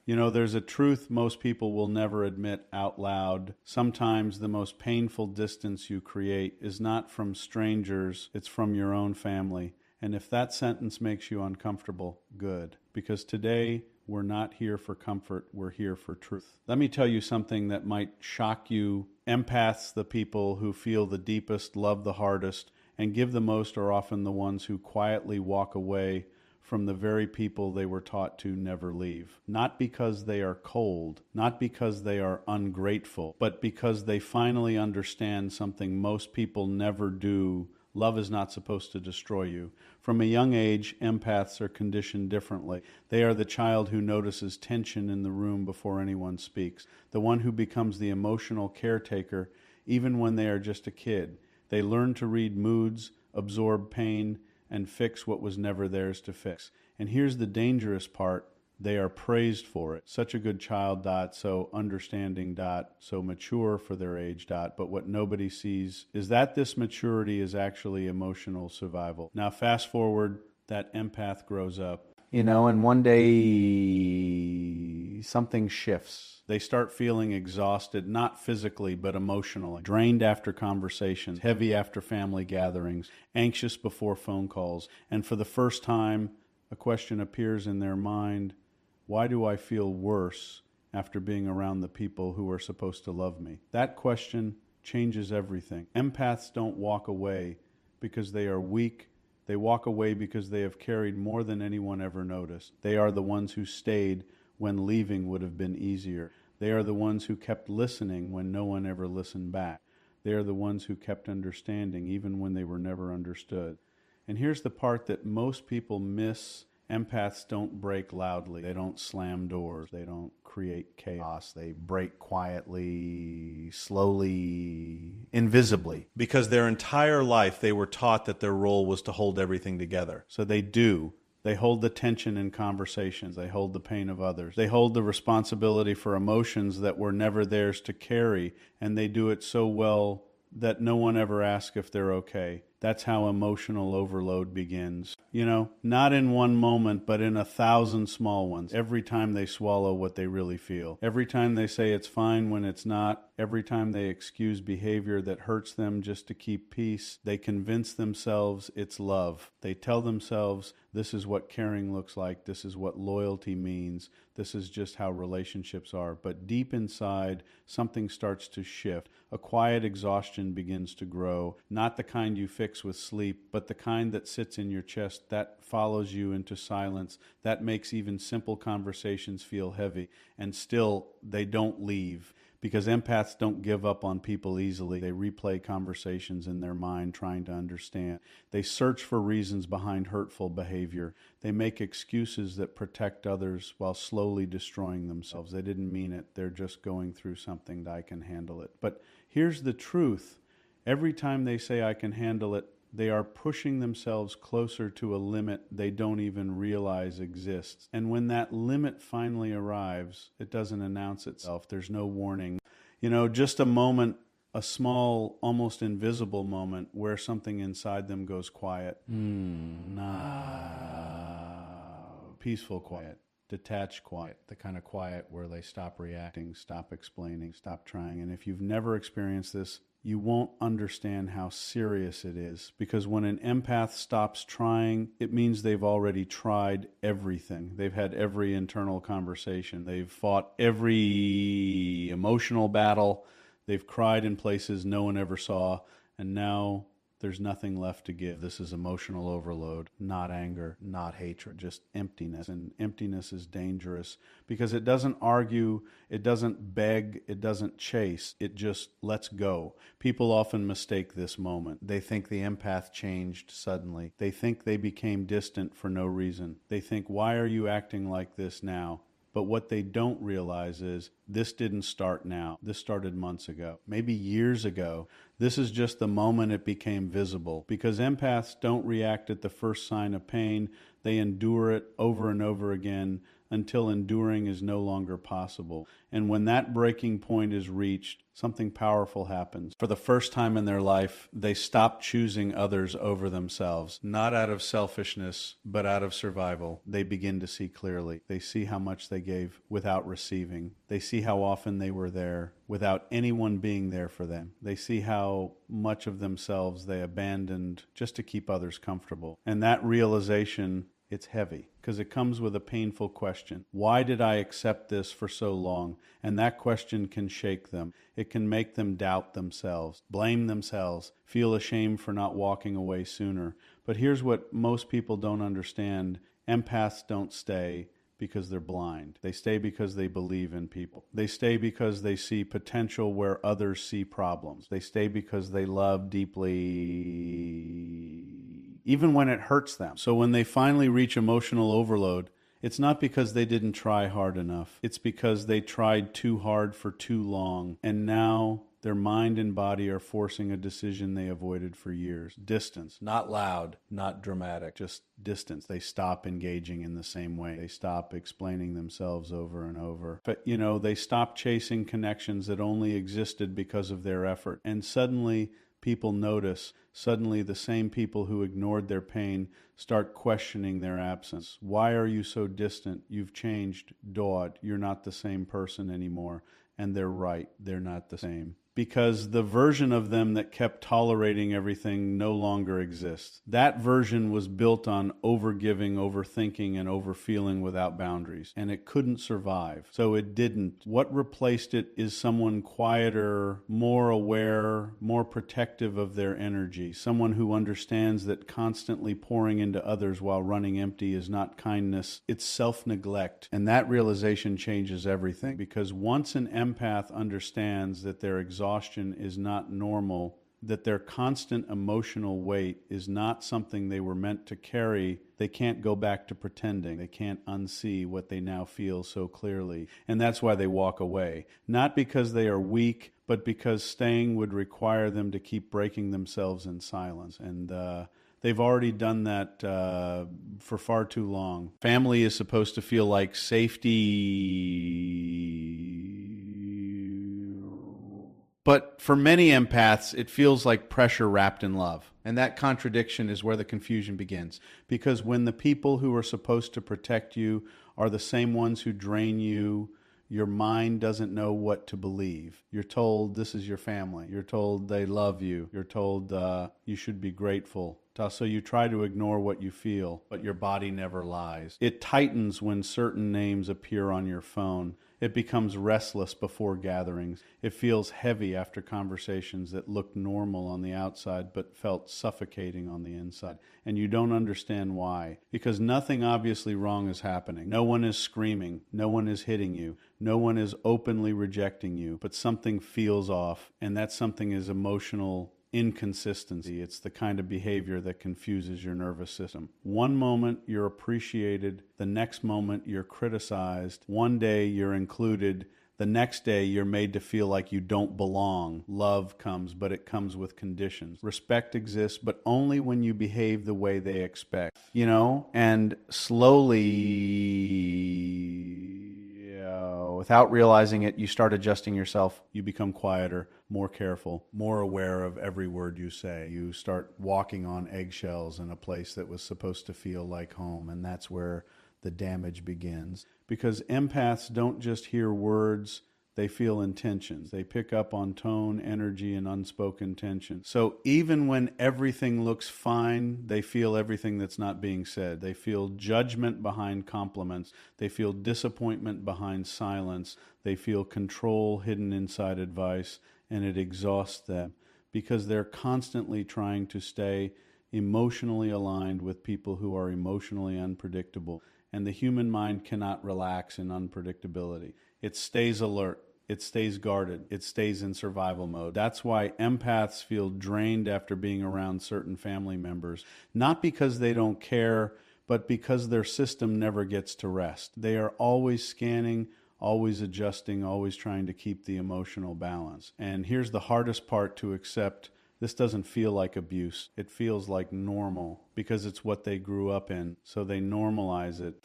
You know, there's a truth most people will never admit out loud. Sometimes the most painful distance you create is not from strangers, it's from your own family. And if that sentence makes you uncomfortable, good. Because today, we're not here for comfort, we're here for truth. Let me tell you something that might shock you. Empaths, the people who feel the deepest, love the hardest, and give the most, are often the ones who quietly walk away from the very people they were taught to never leave. Not because they are cold, not because they are ungrateful, but because they finally understand something most people never do. Love is not supposed to destroy you. From a young age, empaths are conditioned differently. They are the child who notices tension in the room before anyone speaks, the one who becomes the emotional caretaker even when they are just a kid. They learn to read moods, absorb pain, and fix what was never theirs to fix. And here's the dangerous part. They are praised for it. Such a good child, so understanding, so mature for their age, but what nobody sees is that this maturity is actually emotional survival. Now fast forward, that empath grows up. And one day something shifts. They start feeling exhausted, not physically, but emotionally. Drained after conversations, heavy after family gatherings, anxious before phone calls. And for the first time, a question appears in their mind: why do I feel worse after being around the people who are supposed to love me? That question changes everything. Empaths don't walk away because they are weak. They walk away because they have carried more than anyone ever noticed. They are the ones who stayed when leaving would have been easier. They are the ones who kept listening when no one ever listened back. They are the ones who kept understanding even when they were never understood. And here's the part that most people miss. Empaths don't break loudly. They don't slam doors. They don't create chaos. They break quietly, slowly, invisibly. Because their entire life they were taught that their role was to hold everything together. So they do. They hold the tension in conversations. They hold the pain of others. They hold the responsibility for emotions that were never theirs to carry, and they do it so well that no one ever asks if they're okay. That's how emotional overload begins. Not in one moment, but in 1,000 small ones. Every time they swallow what they really feel. Every time they say it's fine when it's not. Every time they excuse behavior that hurts them just to keep peace. They convince themselves it's love. They tell themselves this is what caring looks like. This is what loyalty means. This is just how relationships are. But deep inside, something starts to shift. A quiet exhaustion begins to grow. Not the kind you fix with sleep, but the kind that sits in your chest, that follows you into silence, that makes even simple conversations feel heavy. And still, they don't leave. Because empaths don't give up on people easily. They replay conversations in their mind trying to understand. They search for reasons behind hurtful behavior. They make excuses that protect others while slowly destroying themselves. They didn't mean it. They're just going through something that I can handle it. But here's the truth. Every time they say I can handle it, they are pushing themselves closer to a limit they don't even realize exists. And when that limit finally arrives, it doesn't announce itself. There's no warning. Just a moment, a small, almost invisible moment where something inside them goes quiet. Peaceful quiet. Detached quiet, the kind of quiet where they stop reacting, stop explaining, stop trying. And if you've never experienced this, you won't understand how serious it is. Because when an empath stops trying, it means they've already tried everything. They've had every internal conversation. They've fought every emotional battle. They've cried in places no one ever saw. And now there's nothing left to give. This is emotional overload, not anger, not hatred, just emptiness. And emptiness is dangerous because it doesn't argue, it doesn't beg, it doesn't chase, it just lets go. People often mistake this moment. They think the empath changed suddenly. They think they became distant for no reason. They think, why are you acting like this now? But what they don't realize is this didn't start now. This started months ago, maybe years ago. This is just the moment it became visible. Because empaths don't react at the first sign of pain. They endure it over and over again until enduring is no longer possible. And when that breaking point is reached, something powerful happens. For the first time in their life, they stop choosing others over themselves, not out of selfishness, but out of survival. They begin to see clearly. They see how much they gave without receiving. They see how often they were there without anyone being there for them. They see how much of themselves they abandoned just to keep others comfortable. And that realization, it's heavy because it comes with a painful question. Why did I accept this for so long? And that question can shake them. It can make them doubt themselves, blame themselves, feel ashamed for not walking away sooner. But here's what most people don't understand. Empaths don't stay because they're blind. They stay because they believe in people. They stay because they see potential where others see problems. They stay because they love deeply, even when it hurts them. So when they finally reach emotional overload, it's not because they didn't try hard enough. It's because they tried too hard for too long. And now their mind and body are forcing a decision they avoided for years. Distance. Not loud, not dramatic, just distance. They stop engaging in the same way. They stop explaining themselves over and over. But, they stop chasing connections that only existed because of their effort. And suddenly, people notice. Suddenly, the same people who ignored their pain start questioning their absence. Why are you so distant? You've changed, Daud. You're not the same person anymore. And they're right. They're not the same. Because the version of them that kept tolerating everything no longer exists. That version was built on overgiving, overthinking, and overfeeling without boundaries. And it couldn't survive. So it didn't. What replaced it is someone quieter, more aware, more protective of their energy. Someone who understands that constantly pouring into others while running empty is not kindness. It's self-neglect. And that realization changes everything. Because once an empath understands that their exhaustion is not normal, that their constant emotional weight is not something they were meant to carry, they can't go back to pretending. They can't unsee what they now feel so clearly. And that's why they walk away. Not because they are weak, but because staying would require them to keep breaking themselves in silence. And they've already done that for far too long. Family is supposed to feel like safety. But for many empaths, it feels like pressure wrapped in love. And that contradiction is where the confusion begins. Because when the people who are supposed to protect you are the same ones who drain you, your mind doesn't know what to believe. You're told this is your family. You're told they love you. You're told you should be grateful. So you try to ignore what you feel, but your body never lies. It tightens when certain names appear on your phone. It becomes restless before gatherings. It feels heavy after conversations that looked normal on the outside but felt suffocating on the inside. And you don't understand why. Because nothing obviously wrong is happening. No one is screaming. No one is hitting you. No one is openly rejecting you. But something feels off, and that something is emotional inconsistency. It's the kind of behavior that confuses your nervous system. One moment you're appreciated, the next moment you're criticized, one day you're included, the next day you're made to feel like you don't belong. Love comes, but it comes with conditions. Respect exists, but only when you behave the way they expect. And slowly, without realizing it, you start adjusting yourself. You become quieter, more careful, more aware of every word you say. You start walking on eggshells in a place that was supposed to feel like home, and that's where the damage begins. Because empaths don't just hear words, they feel intentions. They pick up on tone, energy, and unspoken tension. So even when everything looks fine, they feel everything that's not being said. They feel judgment behind compliments. They feel disappointment behind silence. They feel control hidden inside advice, and it exhausts them because they're constantly trying to stay emotionally aligned with people who are emotionally unpredictable. And the human mind cannot relax in unpredictability. It stays alert. It stays guarded. It stays in survival mode. That's why empaths feel drained after being around certain family members, not because they don't care, but because their system never gets to rest. They are always scanning, always adjusting, always trying to keep the emotional balance. And here's the hardest part to accept. This doesn't feel like abuse. It feels like normal because it's what they grew up in. So they normalize it.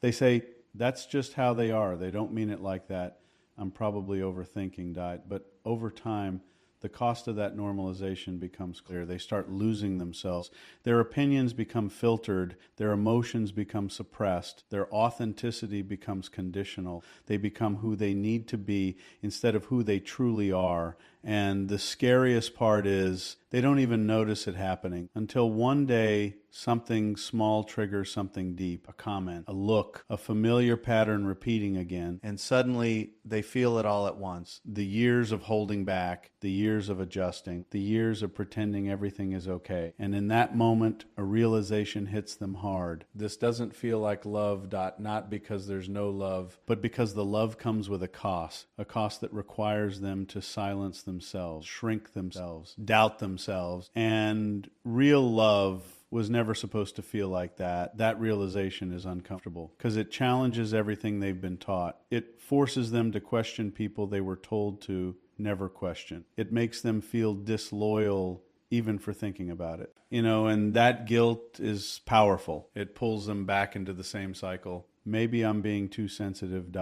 They say, That's just how they are. They don't mean it like that. I'm probably overthinking, but over time, the cost of that normalization becomes clear. They start losing themselves. Their opinions become filtered. Their emotions become suppressed. Their authenticity becomes conditional. They become who they need to be instead of who they truly are. And the scariest part is they don't even notice it happening until one day something small triggers something deep, a comment, a look, a familiar pattern repeating again, and suddenly they feel it all at once. The years of holding back, the years of adjusting, the years of pretending everything is okay. And in that moment, a realization hits them hard. This doesn't feel like love, not because there's no love, but because the love comes with a cost that requires them to silence themselves, shrink themselves, doubt themselves. And real love was never supposed to feel like that. That realization is uncomfortable because it challenges everything they've been taught. It forces them to question people they were told to never question. It makes them feel disloyal even for thinking about it. And that guilt is powerful. It pulls them back into the same cycle. Maybe I'm being too sensitive,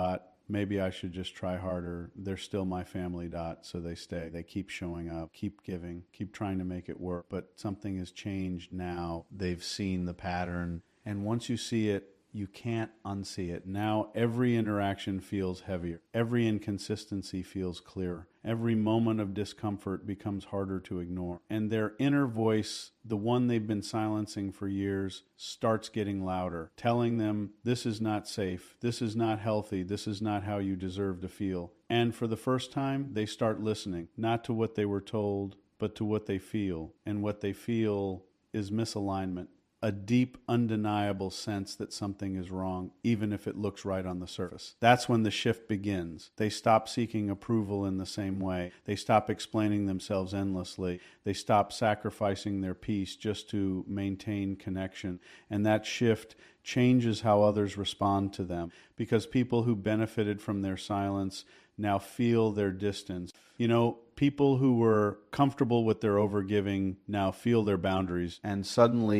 Maybe I should just try harder. They're still my family, so they stay. They keep showing up, keep giving, keep trying to make it work. But something has changed now. They've seen the pattern. And once you see it, you can't unsee it. Now every interaction feels heavier. Every inconsistency feels clearer. Every moment of discomfort becomes harder to ignore. And their inner voice, the one they've been silencing for years, starts getting louder, telling them this is not safe, this is not healthy, this is not how you deserve to feel. And for the first time, they start listening, not to what they were told, but to what they feel. And what they feel is misalignment. A deep, undeniable sense that something is wrong, even if it looks right on the surface. That's when the shift begins. They stop seeking approval in the same way. They stop explaining themselves endlessly. They stop sacrificing their peace just to maintain connection. And that shift changes how others respond to them, because people who benefited from their silence now feel their distance. People who were comfortable with their overgiving now feel their boundaries. And suddenly,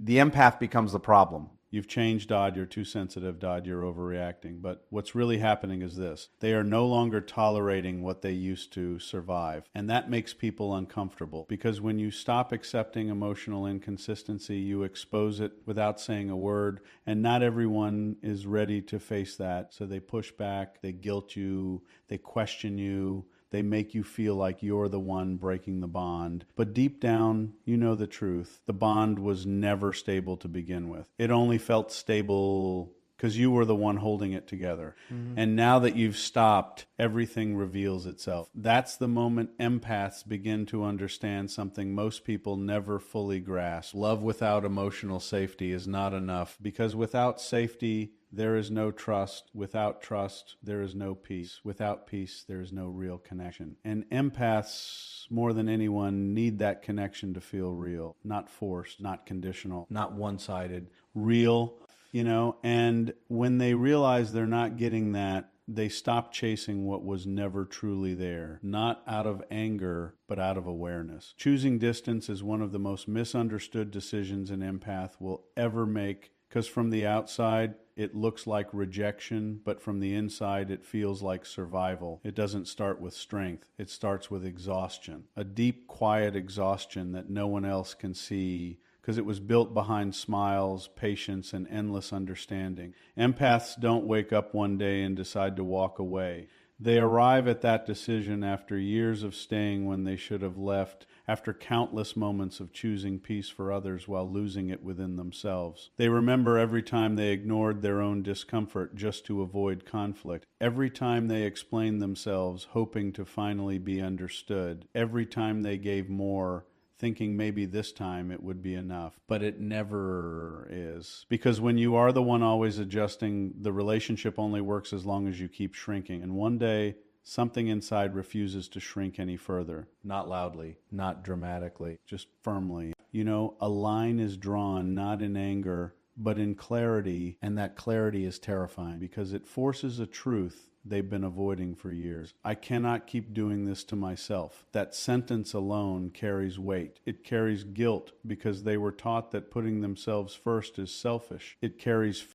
the empath becomes the problem. You've changed, you're too sensitive, you're overreacting. But what's really happening is this. They are no longer tolerating what they used to survive. And that makes people uncomfortable, because when you stop accepting emotional inconsistency, you expose it without saying a word. And not everyone is ready to face that. So they push back, they guilt you, they question you. They make you feel like you're the one breaking the bond. But deep down, you know the truth. The bond was never stable to begin with. It only felt stable because you were the one holding it together. Mm-hmm. And now that you've stopped, everything reveals itself. That's the moment empaths begin to understand something most people never fully grasp. Love without emotional safety is not enough, because without safety, there is no trust. Without trust, there is no peace. Without peace, there is no real connection. And empaths, more than anyone, need that connection to feel real, not forced, not conditional, not one-sided, real, and when they realize they're not getting that, they stop chasing what was never truly there, not out of anger, but out of awareness. Choosing distance is one of the most misunderstood decisions an empath will ever make, because from the outside, it looks like rejection, but from the inside, it feels like survival. It doesn't start with strength. It starts with exhaustion, a deep, quiet exhaustion that no one else can see, because it was built behind smiles, patience, and endless understanding. Empaths don't wake up one day and decide to walk away. They arrive at that decision after years of staying when they should have left, after countless moments of choosing peace for others while losing it within themselves. They remember every time they ignored their own discomfort just to avoid conflict, every time they explained themselves hoping to finally be understood, every time they gave more, thinking maybe this time it would be enough. But it never is. Because when you are the one always adjusting, the relationship only works as long as you keep shrinking. And one day, something inside refuses to shrink any further. Not loudly, not dramatically, just firmly. A line is drawn not in anger, but in clarity. And that clarity is terrifying, because it forces a truth they've been avoiding for years. I cannot keep doing this to myself. That sentence alone carries weight. It carries guilt because they were taught that putting themselves first is selfish. It carries